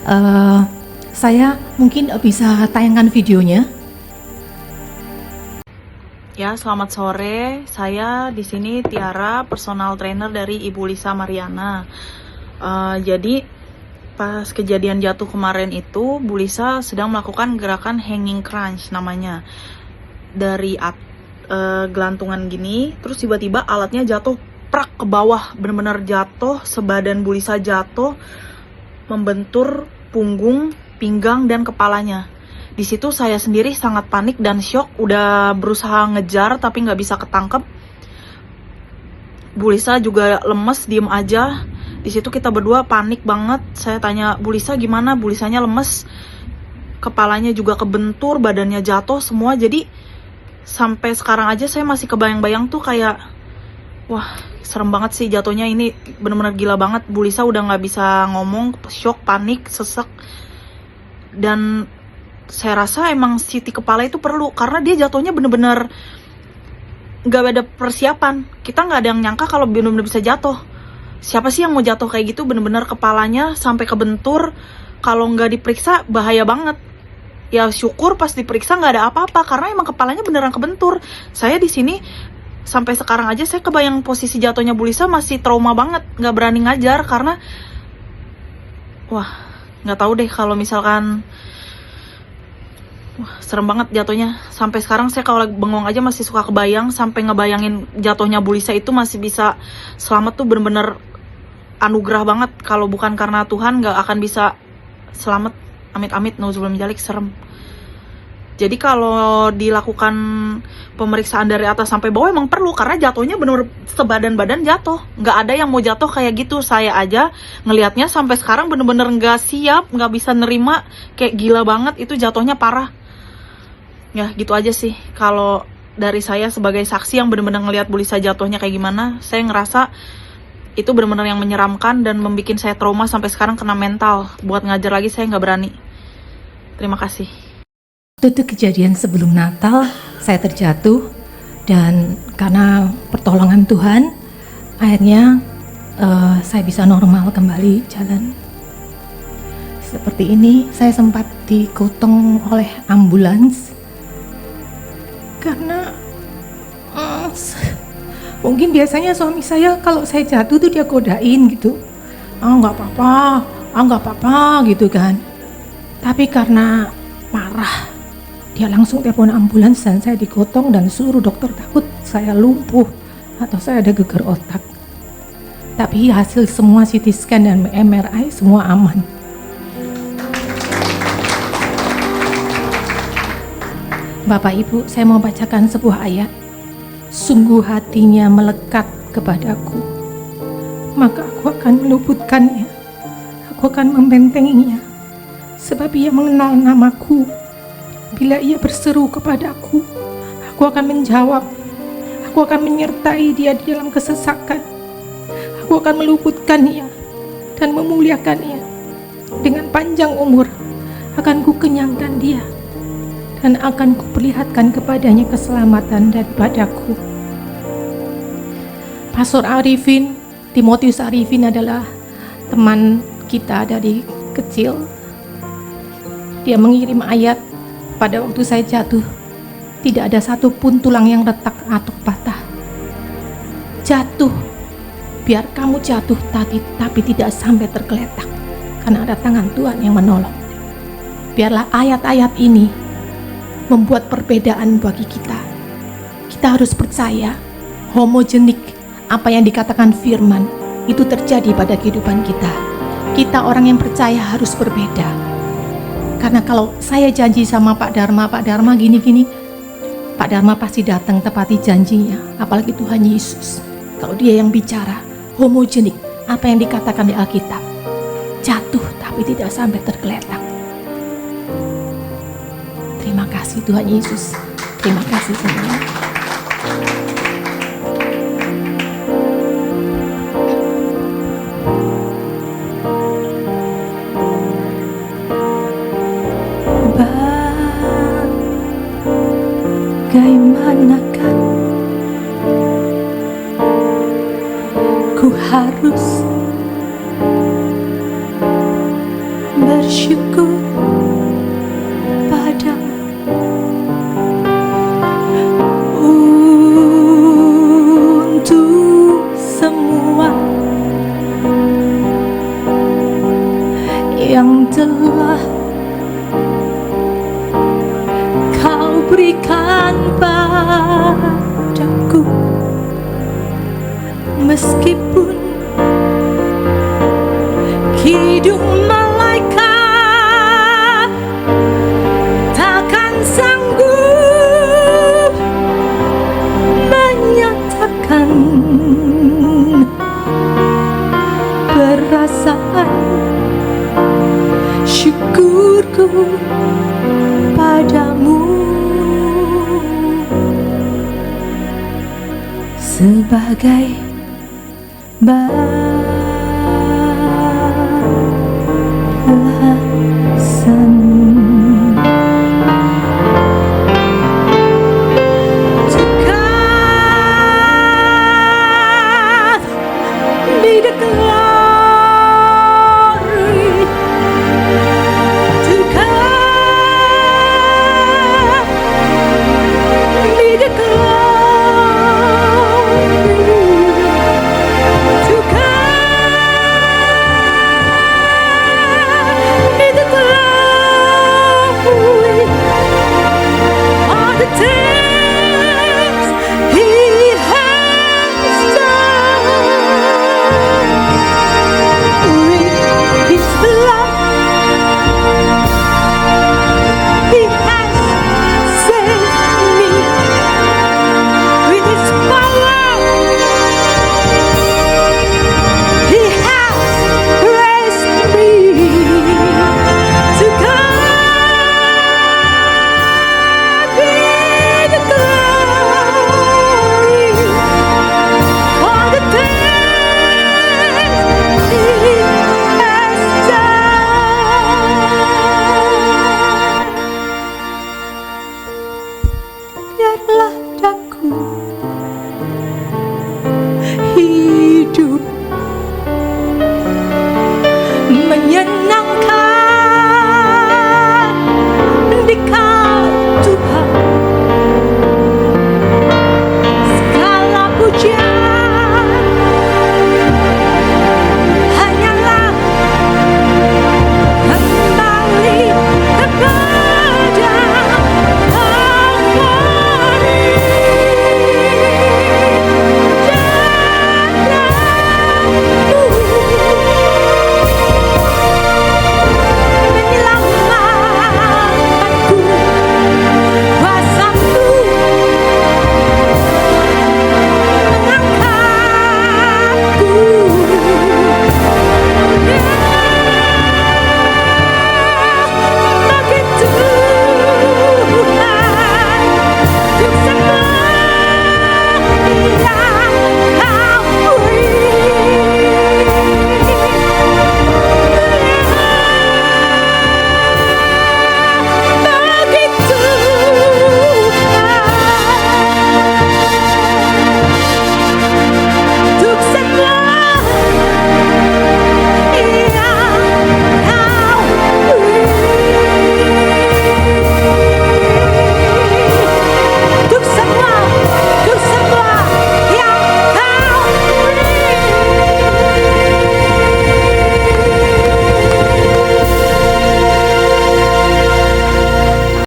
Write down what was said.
Eh, saya mungkin bisa tayangkan videonya. Ya, selamat sore. Saya di sini Tiara, personal trainer dari Ibu Lisa Mariana. Jadi pas kejadian jatuh kemarin itu, Bu Lisa sedang melakukan gerakan hanging crunch namanya. Dari gelantungan gini, terus tiba-tiba alatnya jatuh prak ke bawah, benar-benar jatuh, sebadan Bu Lisa jatuh, membentur punggung, pinggang, dan kepalanya. Di situ saya sendiri sangat panik dan shock, udah berusaha ngejar tapi nggak bisa ketangkep. Bu Lisa juga lemes, diem aja. Di situ kita berdua panik banget. Saya tanya Bu Lisa gimana, Bu Lisanya lemes, kepalanya juga kebentur, badannya jatuh semua. Jadi sampai sekarang aja saya masih kebayang-bayang tuh kayak, wah serem banget sih jatuhnya, ini bener-bener gila banget. Bu Lisa udah nggak bisa ngomong, shock, panik, sesek. Dan saya rasa emang CT kepala itu perlu, karena dia jatuhnya bener-bener gak ada persiapan. Kita gak ada yang nyangka kalau bener-bener bisa jatuh. Siapa sih yang mau jatuh kayak gitu, bener-bener kepalanya sampai kebentur. Kalau gak diperiksa bahaya banget. Ya syukur pas diperiksa gak ada apa-apa, karena emang kepalanya beneran kebentur. Saya di sini sampai sekarang aja saya kebayang posisi jatuhnya Bu Lisa, masih trauma banget, gak berani ngajar karena wah gak tahu deh kalau misalkan. Wah, serem banget jatuhnya. Sampai sekarang saya kalau bengong aja masih suka kebayang, sampai ngebayangin jatuhnya Bu Lisa itu masih bisa selamat tuh bener-bener anugerah banget. Kalau bukan karena Tuhan nggak akan bisa selamat. Amit-amit, nauzubillah min dzalik, serem. Jadi kalau dilakukan pemeriksaan dari atas sampai bawah emang perlu, karena jatuhnya bener sebadan-badan jatuh. Nggak ada yang mau jatuh kayak gitu. Saya aja ngelihatnya sampai sekarang bener-bener nggak siap, nggak bisa nerima, kayak gila banget itu jatuhnya, parah. Ya gitu aja sih kalau dari saya sebagai saksi yang benar-benar ngelihat Bu Lisa jatuhnya kayak gimana. Saya ngerasa itu benar-benar yang menyeramkan dan membuat saya trauma sampai sekarang, kena mental. Buat ngajar lagi saya nggak berani. Terima kasih. Itu kejadian sebelum Natal, saya terjatuh dan karena pertolongan Tuhan akhirnya saya bisa normal kembali jalan. Seperti ini, saya sempat digotong oleh ambulans karena mungkin biasanya suami saya kalau saya jatuh tuh dia godain gitu, nggak apa-apa, nggak apa-apa gitu kan. Tapi karena marah, dia langsung telepon ambulans dan saya digotong dan suruh dokter takut saya lumpuh atau saya ada gegar otak. Tapi hasil semua CT scan dan MRI semua aman. Bapak Ibu, saya mau bacakan sebuah ayat. Sungguh hatinya melekat kepadaku, maka aku akan meluputkannya, aku akan membentenginya, sebab ia mengenal namaku. Bila ia berseru kepadaku, aku akan menjawab. Aku akan menyertai dia di dalam kesesakan. Aku akan meluputkannya dan memuliakannya. Dengan panjang umur akan kukenyangkan dia, dan akan kuperlihatkan kepadanya keselamatan daripadaku. Pastor Arifin, Timotius Arifin adalah teman kita dari kecil. Dia mengirim ayat pada waktu saya jatuh. Tidak ada satupun tulang yang retak atau patah. Jatuh, biar kamu jatuh tapi tidak sampai tergeletak, karena ada tangan Tuhan yang menolong. Biarlah ayat-ayat ini membuat perbedaan bagi kita. Kita harus percaya homogenik, apa yang dikatakan firman itu terjadi pada kehidupan kita. Kita orang yang percaya harus berbeda. Karena kalau saya janji sama Pak Dharma gini-gini, Pak Dharma pasti datang tepati janjinya. Apalagi Tuhan Yesus, kalau dia yang bicara homogenik, apa yang dikatakan di Alkitab, jatuh tapi tidak sampai tergeletak. Terima kasih Tuhan Yesus. Terima kasih semua. Bagaimanakah ku harus bersyukur padamu untuk semua yang telah Kau berikan padaku, meskipun hidung malaikat takkan sanggup menyatakan perasaan syukurku padamu sebagai